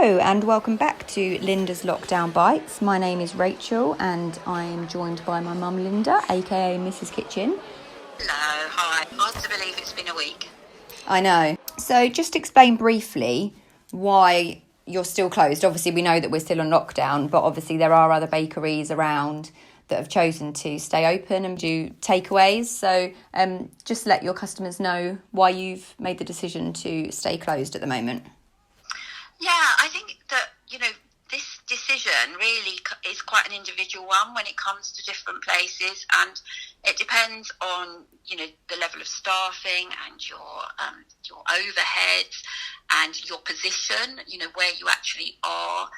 Hello and welcome back to Linda's Lockdown Bites. My name is Rachel and I'm joined by my mum Linda, aka Mrs. Kitchen. Hello, hi. Hard to believe it's been a week. I know. So just explain briefly why you're still closed. Obviously we know that we're still on lockdown, but obviously there are other bakeries around that have chosen to stay open and do takeaways. So just let your customers know why you've made the decision to stay closed at the moment. Yeah, I think that, this decision really is quite an individual one when it comes to different places, and it depends on, the level of staffing and your overheads and your position, where you actually are.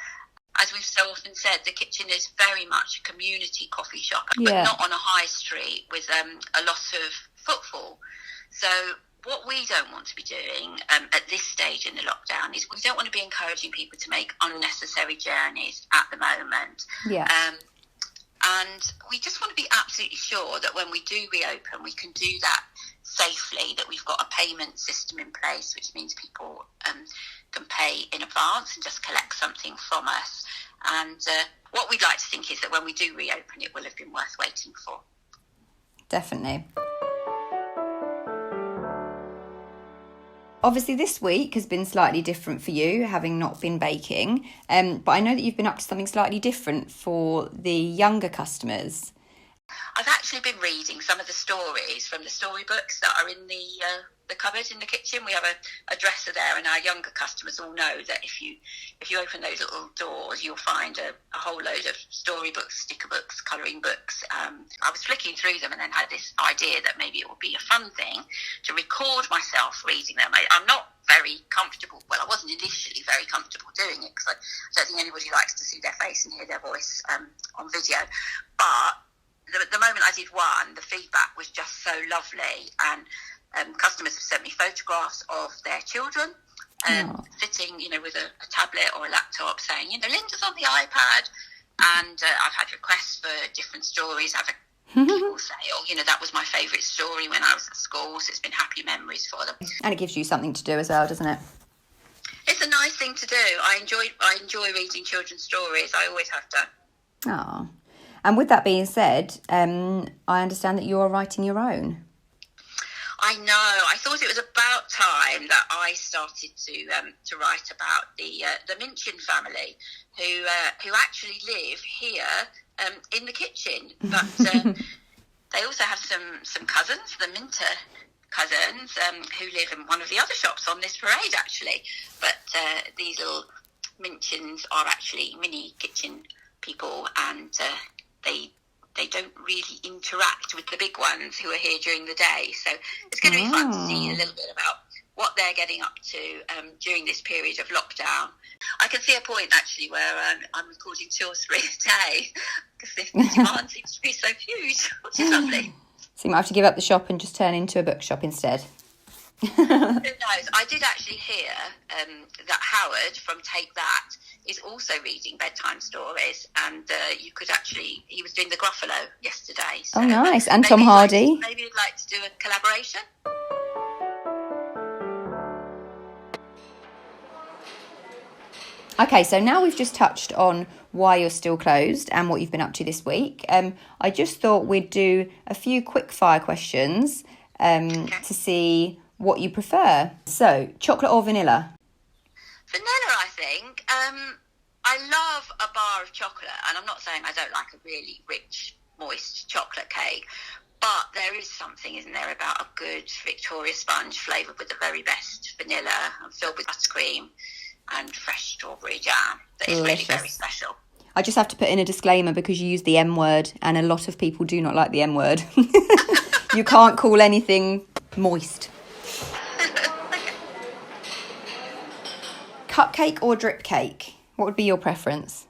As we've so often said, the kitchen is very much a community coffee shop, but not on a high street with a lot of footfall. So what we don't want to be doing at this stage in the lockdown is we don't want to be encouraging people to make unnecessary journeys at the moment. Yeah. And we just want to be absolutely sure that when we do reopen, we can do that safely, that we've got a payment system in place, which means people can pay in advance and just collect something from us. And what we'd like to think is that when we do reopen, it will have been worth waiting for. Definitely. Obviously, this week has been slightly different for you, having not been baking. But I know that you've been up to something slightly different for the younger customers. I've actually been reading some of the stories from the storybooks that are in the cupboard in the kitchen. We have a dresser there, and our younger customers all know that if you open those little doors, you'll find a whole load of storybooks, sticker books, colouring books. I was flicking through them and then had this idea that maybe it would be a fun thing to record myself reading them. I'm not very comfortable. Well, I wasn't initially very comfortable doing it because I don't think anybody likes to see their face and hear their voice on video. But the moment I did one, the feedback was just so lovely, and customers have sent me photographs of their children sitting, with a tablet or a laptop, saying, Linda's on the iPad, and I've had requests for different stories. I've had people say, that was my favourite story when I was at school, so it's been happy memories for them. And it gives you something to do as well, doesn't it? It's a nice thing to do. I enjoy reading children's stories. I always have done. Oh. And with that being said, I understand that you're writing your own. I know. I thought it was about time that I started to write about the Minchin family, who actually live here in the kitchen. But they also have some cousins, the Minter cousins, who live in one of the other shops on this parade, actually. But these little Minchins are actually mini kitchen people, and they don't really interact with the big ones who are here during the day. So it's going to be fun to see a little bit about what they're getting up to during this period of lockdown. I can see a point, actually, where I'm recording 2 or 3 a day because the demand seems to be so huge, which is lovely. So you might have to give up the shop and just turn into a bookshop instead. Who knows? I did actually hear that Howard from Take That is also reading bedtime stories, and he was doing the Gruffalo yesterday. So, oh, nice. And Tom Hardy. Maybe you'd like to do a collaboration. Okay, so now we've just touched on why you're still closed and what you've been up to this week. I just thought we'd do a few quick fire questions to see what you prefer. So, chocolate or vanilla? Vanilla, I think. I love a bar of chocolate, and I'm not saying I don't like a really rich, moist chocolate cake, but there is something, isn't there, about a good Victoria sponge flavoured with the very best vanilla and filled with buttercream and fresh strawberry jam. That is really very special. I just have to put in a disclaimer because you use the M word, and a lot of people do not like the M word. You can't call anything moist. Cupcake or drip cake? What would be your preference?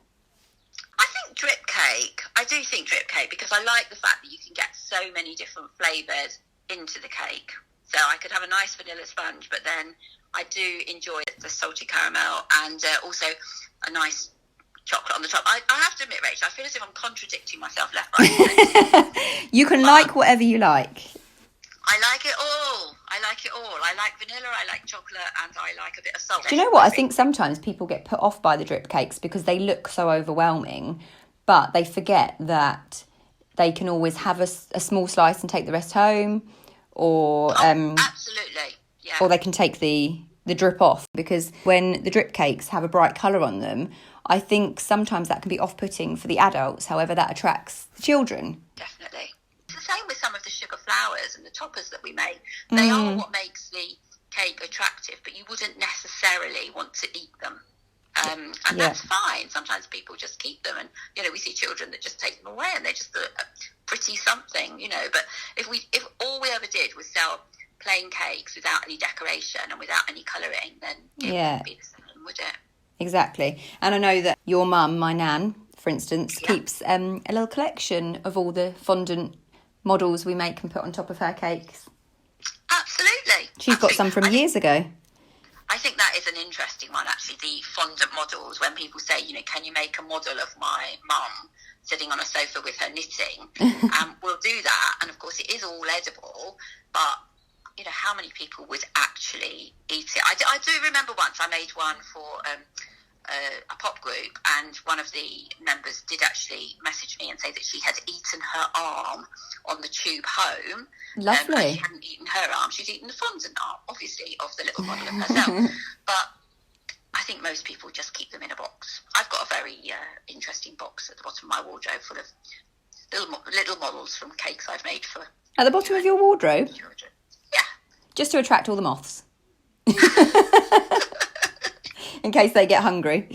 I think drip cake. I do think drip cake because I like the fact that you can get so many different flavours into the cake. So I could have a nice vanilla sponge, but then I do enjoy the salty caramel and also a nice chocolate on the top. I have to admit, Rachel, I feel as if I'm contradicting myself left, right, and centre. You can like whatever you like. I like it all. I like it all. I like vanilla, I like chocolate, and I like a bit of salt. Do you know what? I think sometimes people get put off by the drip cakes because they look so overwhelming, but they forget that they can always have a small slice and take the rest home, or absolutely, yeah. Or they can take the drip off, because when the drip cakes have a bright colour on them, I think sometimes that can be off-putting for the adults. However, that attracts the children. Definitely. It's the same with some of the sugar flowers and the toppers that we make. They are what makes the cake attractive, but you wouldn't necessarily want to eat them. And that's fine. Sometimes people just keep them, and we see children that just take them away, and they're just a pretty something, But if all we ever did was sell plain cakes without any decoration and without any colouring, then it wouldn't be the same, would it? Exactly. And I know that your mum, my nan, for instance, keeps a little collection of all the fondant models we make and put on top of her cakes. Absolutely. She's got some from years ago. I think that is an interesting one, actually, the fondant models. When people say, can you make a model of my mum sitting on a sofa with her knitting? We'll do that. And, of course, it is all edible, but how many people would actually eat it? I do remember once I made one for a pop group, and one of the members did actually message me and say that she had eaten her arm on the tube home. Lovely. She hadn't eaten her arm, she'd eaten the fondant arm, obviously, of the little model of herself. But I think most people just keep them in a box. I've got a very interesting box at the bottom of my wardrobe full of little models from cakes I've made for... At the bottom of your wardrobe? Children. Just to attract all the moths. In case they get hungry.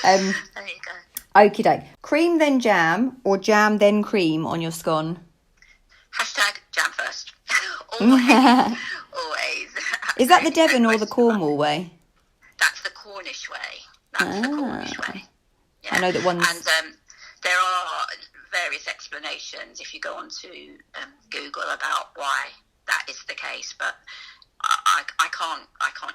There you go. Okie doke. Cream then jam, or jam then cream on your scone? #jam first. Always. Is that the Devon or the Cornwall way? That's the Cornish way. The Cornish way. Yeah. I know that one's... And there are various explanations if you go onto Google about why that is the case, but I can't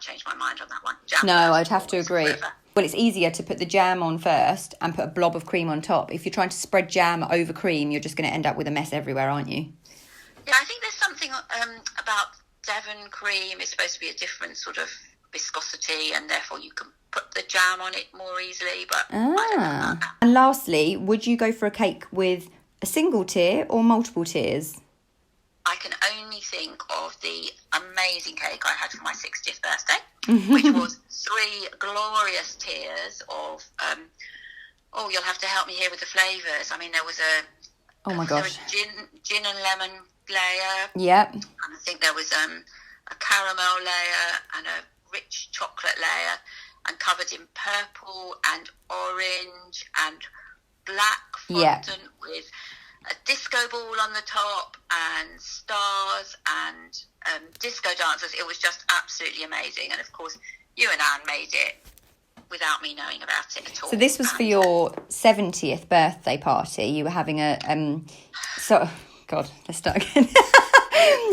change my mind on that one. No, I'd have to agree. Forever. Well, it's easier to put the jam on first and put a blob of cream on top. If you're trying to spread jam over cream, you're just going to end up with a mess everywhere, aren't you? Yeah, I think there's something about Devon cream. It's supposed to be a different sort of viscosity, and therefore you can put the jam on it more easily, but I don't know about that. And lastly, would you go for a cake with a single tier or multiple tiers? I can only think of the amazing cake I had for my 60th birthday, which was 3 glorious tiers of, you'll have to help me here with the flavours. I mean, there was oh my gosh, gin and lemon layer. Yep. And I think there was a caramel layer and a rich chocolate layer, and covered in purple and orange and black fondant with a disco ball on the top and stars and disco dancers. It was just absolutely amazing. And of course, you and Anne made it without me knowing about it at all. So this was for your 70th birthday party. You were having God, let's start again.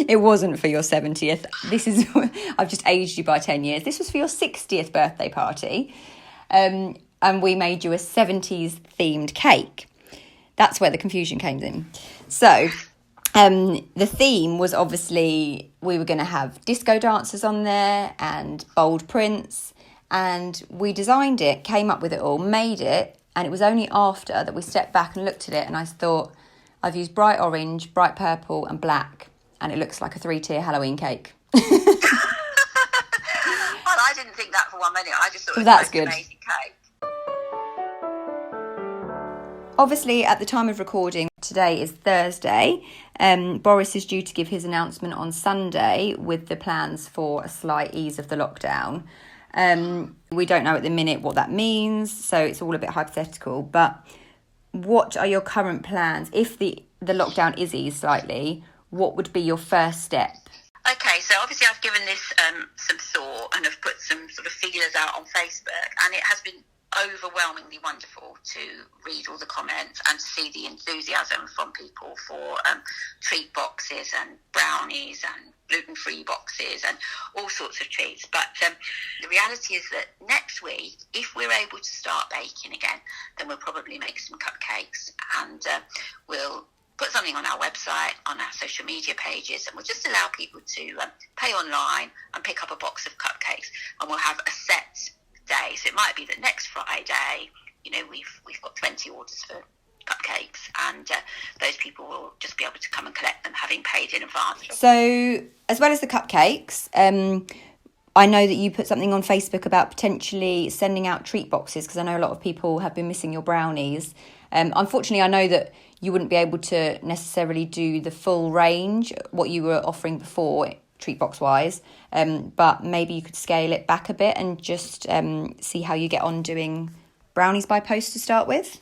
It wasn't for your 70th. I've just aged you by 10 years. This was for your 60th birthday party. And we made you a 70s themed cake. That's where the confusion came in. So the theme was obviously we were going to have disco dancers on there and bold prints. And we designed it, came up with it all, made it. And it was only after that we stepped back and looked at it. And I thought, I've used bright orange, bright purple and black. And it looks like a 3-tier Halloween cake. Well, I didn't think that for 1 minute. I just thought it was an amazing cake. Obviously, at the time of recording, today is Thursday. Boris is due to give his announcement on Sunday with the plans for a slight ease of the lockdown. We don't know at the minute what that means, so it's all a bit hypothetical. But what are your current plans? If the lockdown is eased slightly, what would be your first step? Okay, so obviously I've given this some thought and have put some sort of feelers out on Facebook, and it has been overwhelmingly wonderful to read all the comments and to see the enthusiasm from people for treat boxes and brownies and gluten-free boxes and all sorts of treats. But the reality is that next week, if we're able to start baking again, then we'll probably make some cupcakes, and we'll put something on our website, on our social media pages, and we'll just allow people to pay online and pick up a box of cupcakes, and we'll have a set day. So it might be that next Friday, we've got 20 orders for cupcakes, and those people will just be able to come and collect them, having paid in advance. So as well as the cupcakes, I know that you put something on Facebook about potentially sending out treat boxes, because I know a lot of people have been missing your brownies. Unfortunately, I know that you wouldn't be able to necessarily do the full range, what you were offering before, treat box wise, but maybe you could scale it back a bit and just see how you get on doing brownies by post to start with.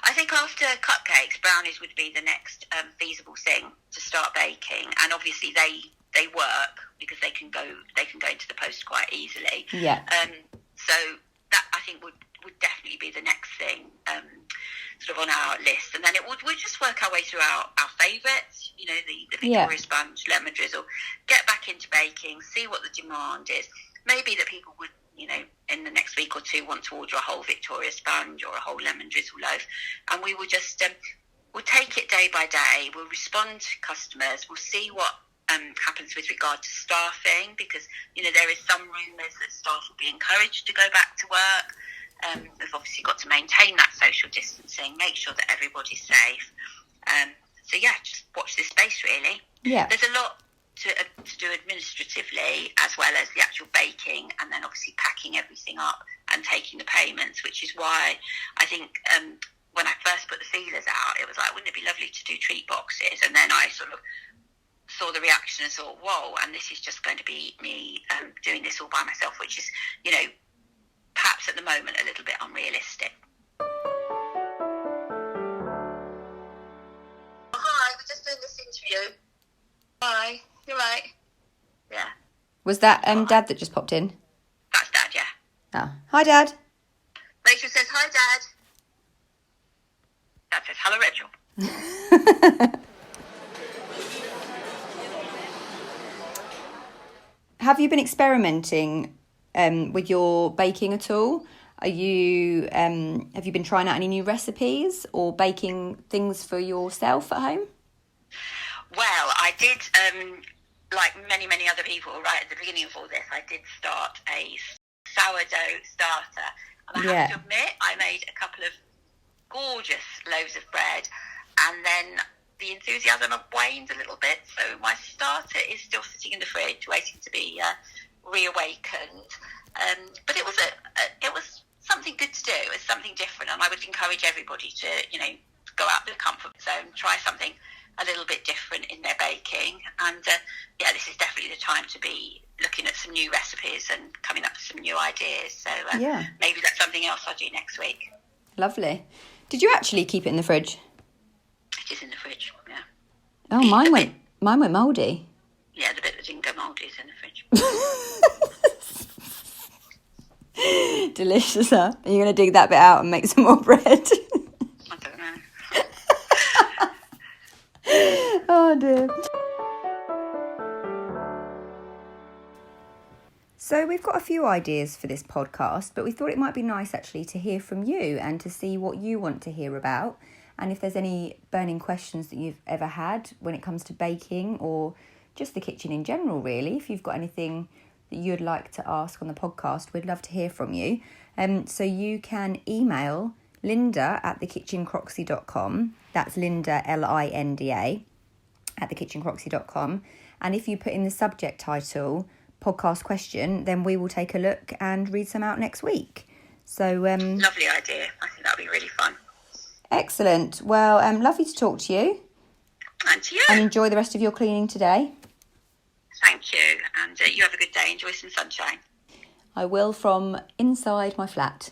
I think after cupcakes, brownies would be the next feasible thing to start baking, and obviously they work because they can go into the post quite easily. Yeah. So that, I think, would definitely be the next thing sort of on our list, and then we'd just work our way through our favourites, the Victoria Sponge, lemon drizzle, get back into baking, see what the demand is. Maybe that people would, in the next week or two, want to order a whole Victoria Sponge or a whole lemon drizzle loaf, and we will just we'll take it day by day. We'll respond to customers. We'll see what happens with regard to staffing, because there is some rumours that staff will be encouraged to go back to work. We've obviously got to maintain that social distancing, make sure that everybody's safe. So yeah, just watch this space really. Yeah. There's a lot to do administratively, as well as the actual baking, and then obviously packing everything up and taking the payments, which is why I think when I first put the feelers out, it was like, wouldn't it be lovely to do treat boxes? And then I sort of saw the reaction and thought, whoa, and this is just going to be me doing this all by myself, which is, perhaps at the moment a little bit unrealistic. Hi, we're just doing this interview. Hi, you're right. Yeah. Was that Dad that just popped in? That's Dad, yeah. Oh. Hi, Dad. Rachel says, hi, Dad. Dad says, hello, Rachel. Have you been experimenting with your baking at all? Have you been trying out any new recipes or baking things for yourself at home? Well, I did, like many other people, right at the beginning of all this, I did start a sourdough starter. And I have to admit, I made a couple of gorgeous loaves of bread, and then the enthusiasm waned a little bit. So my starter is still sitting in the fridge, waiting to be reawakened. But it was something good to do. It was something different, and I would encourage everybody to, go out of the comfort zone, try something a little bit different in their baking. And this is definitely the time to be looking at some new recipes and coming up with some new ideas. So maybe that's something else I'll do next week. Lovely. Did you actually keep it in the fridge? It is in the fridge, yeah. Oh, mine went mouldy. Yeah, the bit that didn't go mouldy is in the fridge. Delicious, huh? Are you going to dig that bit out and make some more bread? I don't know. Oh, dear. So we've got a few ideas for this podcast, but we thought it might be nice actually to hear from you and to see what you want to hear about. And if there's any burning questions that you've ever had when it comes to baking or just the kitchen in general, really, if you've got anything that you'd like to ask on the podcast, we'd love to hear from you. So you can email linda@thekitchencroxy.com. That's Linda, Linda, @thekitchencroxy.com. And if you put in the subject title, podcast question, then we will take a look and read some out next week. So lovely idea. I think that'll be really fun. Excellent. Well, lovely to talk to you. And to you. And enjoy the rest of your cleaning today. Thank you. And you have a good day. Enjoy some sunshine. I will, from inside my flat.